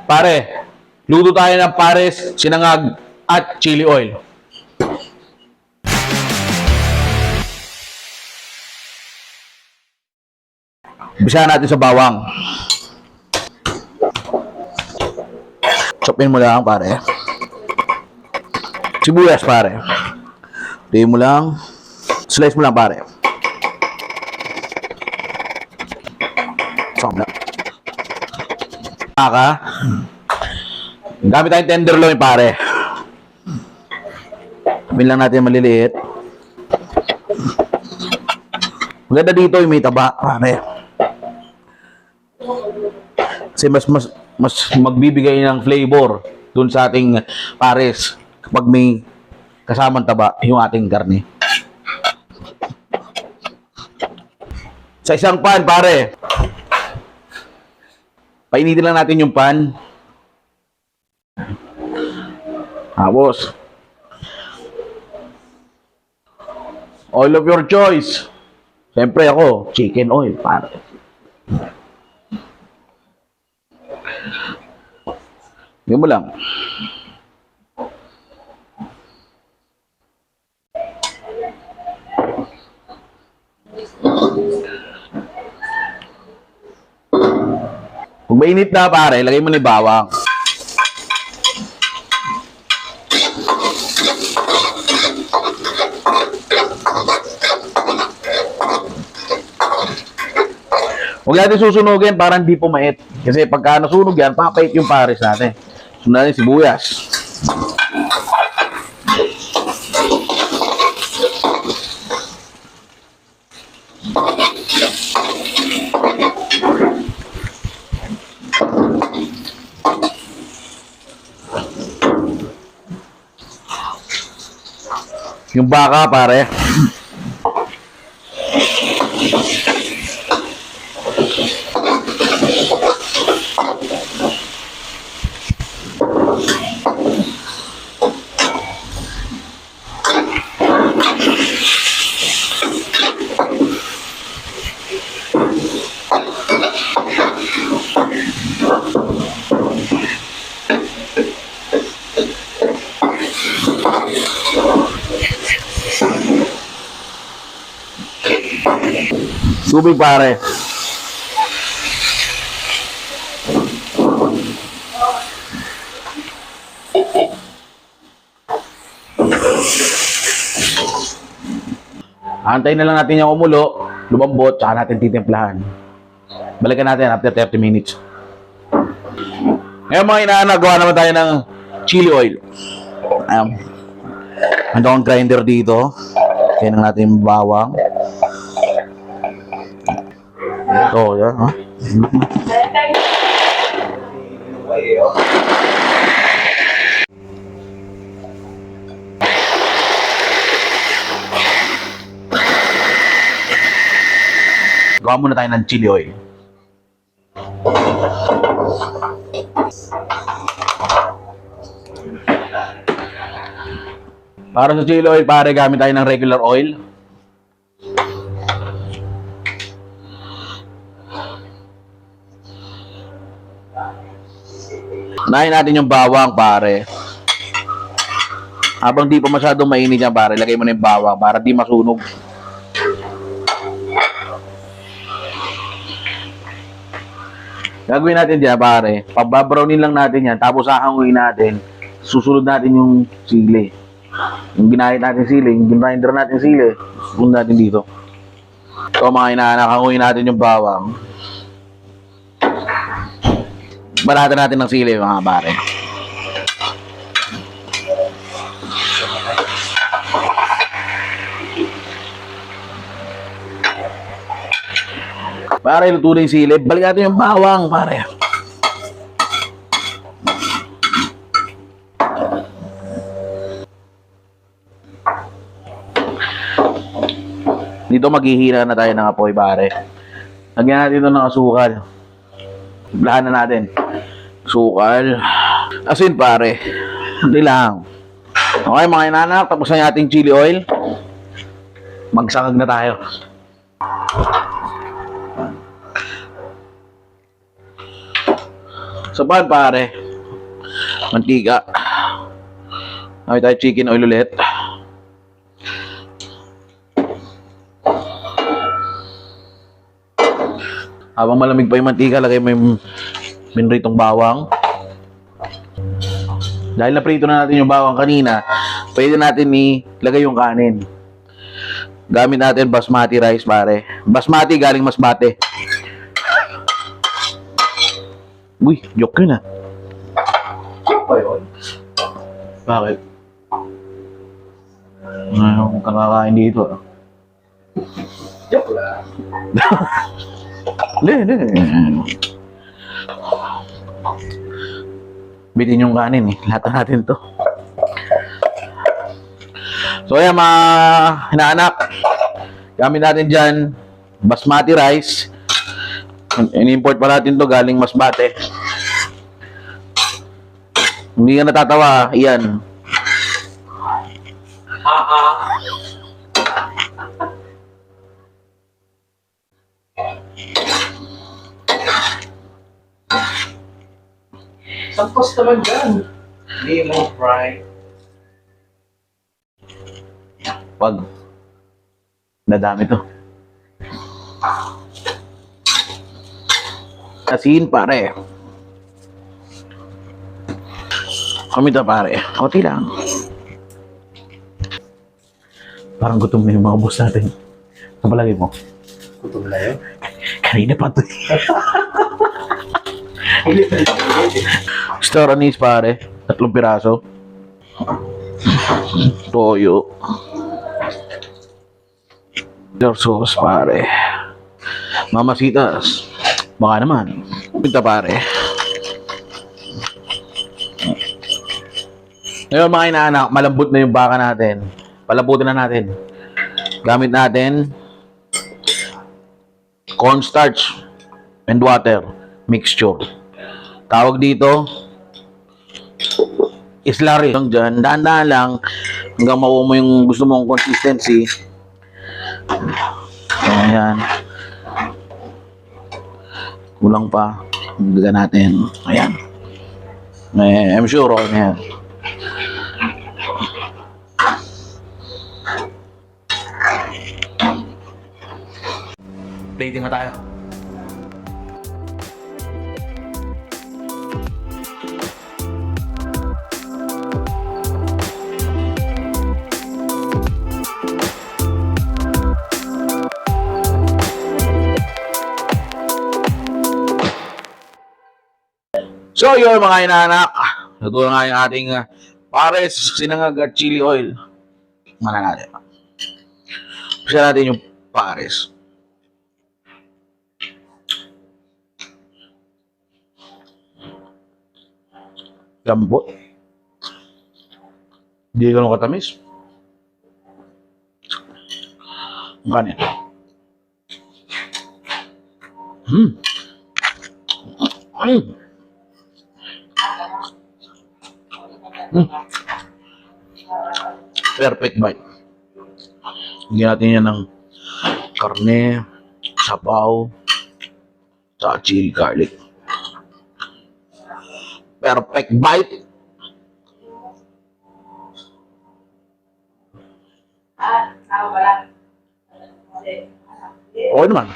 Pare, luto tayo ng pares, sinangag, at chili oil. Umpisahan natin sa bawang. Chopin mo lang, pare. Sibuyas, pare. Tayo mo lang. Slice mo lang, pare. Saan na? Gamit tayong tenderloin, pare. Sabihin lang natin maliliit. Maganda dito yung may taba, pare. Kasi mas magbibigay ng flavor dun sa ating pares kapag may kasamang taba yung ating karne. Sa isang pan, pare. Painitin lang natin yung pan. Tapos, oil of your choice. Siyempre ako, chicken oil, pare. Yun mo lang. Kung mainit na, pare, lagay mo na yung bawang. Huwag natin susunugin para hindi pumait. Kasi pagka nasunog yan, papait yung pares natin. Sunod natin sibuyas. Yung baka, pare. Tubig, pare. Antayin na lang natin yung umulo, lumambot, tsaka natin titimplahan. Balikan natin after 30 minutes. Ngayon mga inaanak, gawa naman tayo ng chili oil. Ando ang grinder dito. Kaya na natin yung bawang. Ito, yan, ha? Gawa muna tayo ng chili oil. Para sa chili oil, pare, gamit tayo ng regular oil. Unahin natin yung bawang, pare. Habang di pa masyadong mainit yan, pare, lagay mo na yung bawang para di masunog. Gagawin natin dyan, pare. Pababrownin lang natin yan, tapos hahanguin natin. Susunod natin yung sili. Yung ginahit natin sili, yung grinder natin sili, susunod natin dito. So mga inaanak, hanguin natin yung bawang. Balatan natin ng sili, mga pare. Pare, luto na yung sili. Balik natin yung bawang, pare. Dito maghihina na tayo ng apoy, pare. Lagyan natin ito ng asukal. Timplahan na natin. Asukal. Asin, pare. Hindi lang. Okay, mga inanak. Tapos na yung ating chili oil. Magsakag na tayo. Sa pan, pare. Mantika. Ay tayo chicken oil ulit. Habang malamig pa yung mantika, lagay mo yung minritong bawang. Dahil naprito na natin yung bawang kanina, pwede natin ilagay yung kanin. Gamit natin basmati rice, pare. Basmati galing Masbate. Uy, joke yun ah. Joke ba yun? Bakit? Ngayon kang kakain dito ah. Joke lang. Hindi. Bitin yung kanin eh. Lahat na natin to. So ayan mga hinaanak. Gamit natin dyan basmati rice. In-import pa natin to galing Masbate. Hindi ka natatawa, iyan. Sampos naman dyan. Hindi mo fry. Pag nadami to. Asin, pare. Kamita, pare. Kunti lang. Parang gutom na yung mga boss natin. Ano palagay mo? Gutom na yun. Kanina pa to. Star anise, pare. 3 piraso. Toyo. Sauce, pare. Mamasitas. Baka naman. Pinta, pare. Ngayon mga inaanak, malambot na yung baka natin. Palambutin na natin. Gamit natin cornstarch and water mixture. Tawag dito islari. Diyan, dahan-dahan lang hanggang makuha mo yung gusto mong consistency. Ayan. Kulang pa. Bigyan natin. Ayan. I'm sure okay na yan. Plating na tayo. So yun mga inaanak, ito na nga yung ating pares, sinangag at chili oil. Mana natin. Umpisa natin yung pares. Lambot. Hindi ganun katamis. Ang kanin. Perfect bite. Higyan natin yan ng karne, sabaw, sa chili garlic. Perfect bite. Okay naman.